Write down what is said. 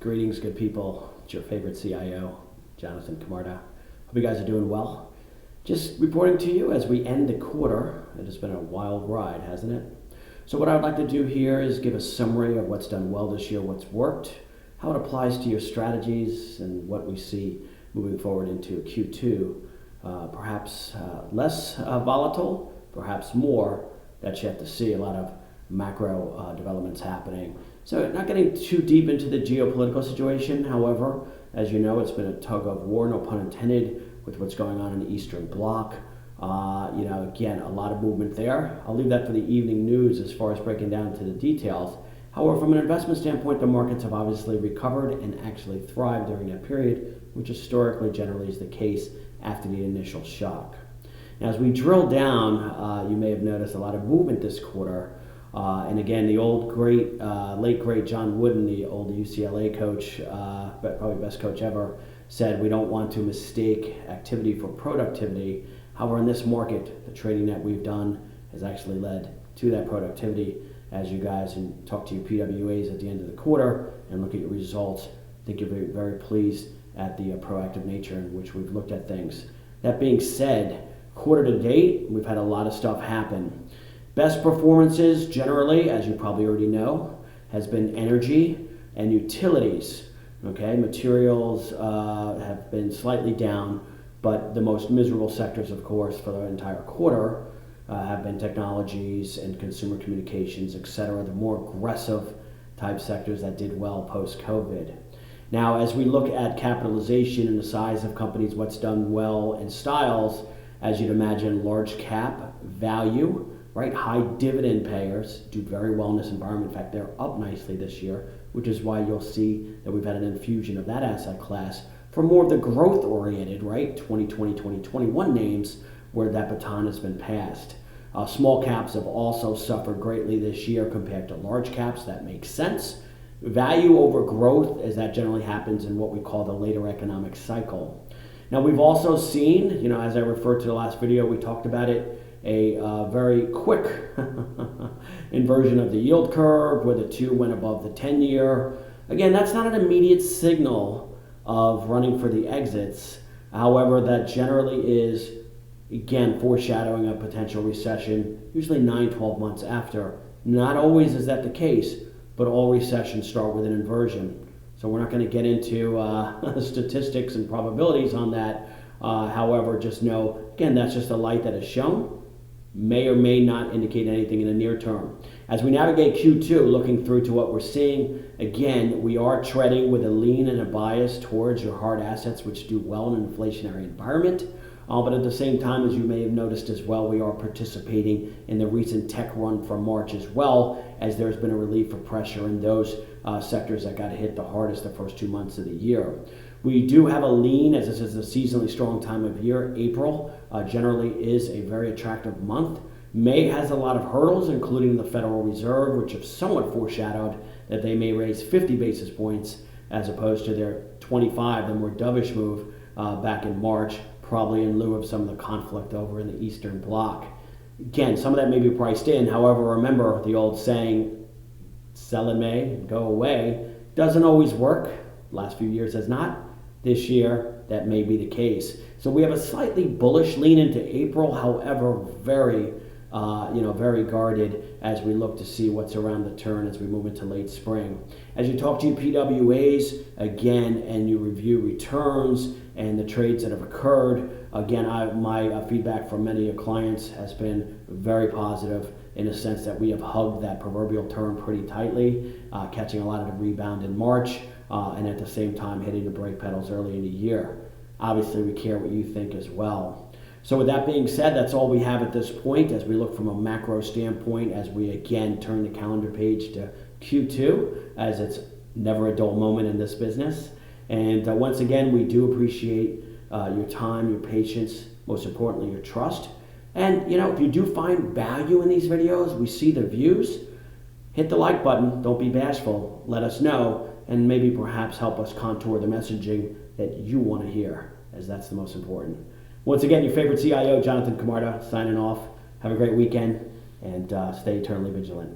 Greetings, good people. It's your favorite CIO, Jonathan Camarda. Hope you guys are doing well. Just reporting to you as we end the quarter. It has been a wild ride, hasn't it? So what I would like to do here is give a summary of what's done well this year, what's worked, how it applies to your strategies, and what we see moving forward into Q2. Perhaps less volatile, perhaps more that you have to see. A lot of macro developments happening. So not getting too deep into the geopolitical situation, however, as you know, it's been a tug of war, no pun intended, with what's going on in the Eastern Bloc. Again, a lot of movement there. I'll leave that for the evening news as far as breaking down to the details. However, from an investment standpoint, the markets have obviously recovered and actually thrived during that period, which historically generally is the case after the initial shock. Now, as we drill down, you may have noticed a lot of movement this quarter. And again, the late great John Wooden, the old UCLA coach, probably best coach ever, said we don't want to mistake activity for productivity. However, in this market, the trading that we've done has actually led to that productivity. As you guys and talk to your PWAs at the end of the quarter and look at your results, I think you're very, very pleased at the proactive nature in which we've looked at things. That being said, quarter to date, we've had a lot of stuff happen. Best performances generally, as you probably already know, has been energy and utilities. Okay, materials have been slightly down, but the most miserable sectors, of course, for the entire quarter have been technologies and consumer communications, etc. The more aggressive type sectors that did well post-COVID. Now, as we look at capitalization and the size of companies, what's done well and styles, as you'd imagine, large cap, value, right? High dividend payers do very well in this environment. In fact, they're up nicely this year, which is why you'll see that we've had an infusion of that asset class for more of the growth-oriented, right? 2020, 2021 names where that baton has been passed. Small caps have also suffered greatly this year compared to large caps. That makes sense. Value over growth, as that generally happens in what we call the later economic cycle. Now, we've also seen, as I referred to the last video, we talked about it, a very quick inversion of the yield curve where the 2 went above the 10-year. Again, that's not an immediate signal of running for the exits. However, that generally is, again, foreshadowing a potential recession, usually 9-12 months after. Not always is that the case, but all recessions start with an inversion. So we're not going to get into statistics and probabilities on that. However, just know, again, that's just a light that is shown. May or may not indicate anything in the near term. As we navigate Q2, looking through to what we're seeing, again, we are treading with a lean and a bias towards your hard assets, which do well in an inflationary environment. But at the same time, as you may have noticed as well, we are participating in the recent tech run from March as well, as there's been a relief of pressure in those sectors that got hit the hardest the first 2 months of the year. We do have a lean, as this is a seasonally strong time of year. April generally is a very attractive month. May has a lot of hurdles, including the Federal Reserve, which have somewhat foreshadowed that they may raise 50 basis points as opposed to their 25, the more dovish move back in March, probably in lieu of some of the conflict over in the Eastern Bloc. Again, some of that may be priced in. However, remember the old saying, sell in May, go away, doesn't always work. Last few years has not. This year, that may be the case. So we have a slightly bullish lean into April, however, very guarded as we look to see what's around the turn as we move into late spring. As you talk to your PWAs, again, and you review returns and the trades that have occurred, again, my feedback from many of your clients has been very positive in the sense that we have hugged that proverbial turn pretty tightly, catching a lot of the rebound in March, and at the same time hitting the brake pedals early in the year. Obviously, we care what you think as well. So with that being said, that's all we have at this point as we look from a macro standpoint, as we again turn the calendar page to Q2, as it's never a dull moment in this business. And once again, we do appreciate your time, your patience, most importantly, your trust. And if you do find value in these videos, we see the views, hit the like button, don't be bashful, let us know, and maybe perhaps help us contour the messaging that you want to hear, as that's the most important. Once again, your favorite CIO, Jonathan Camarda, signing off. Have a great weekend, and stay eternally vigilant.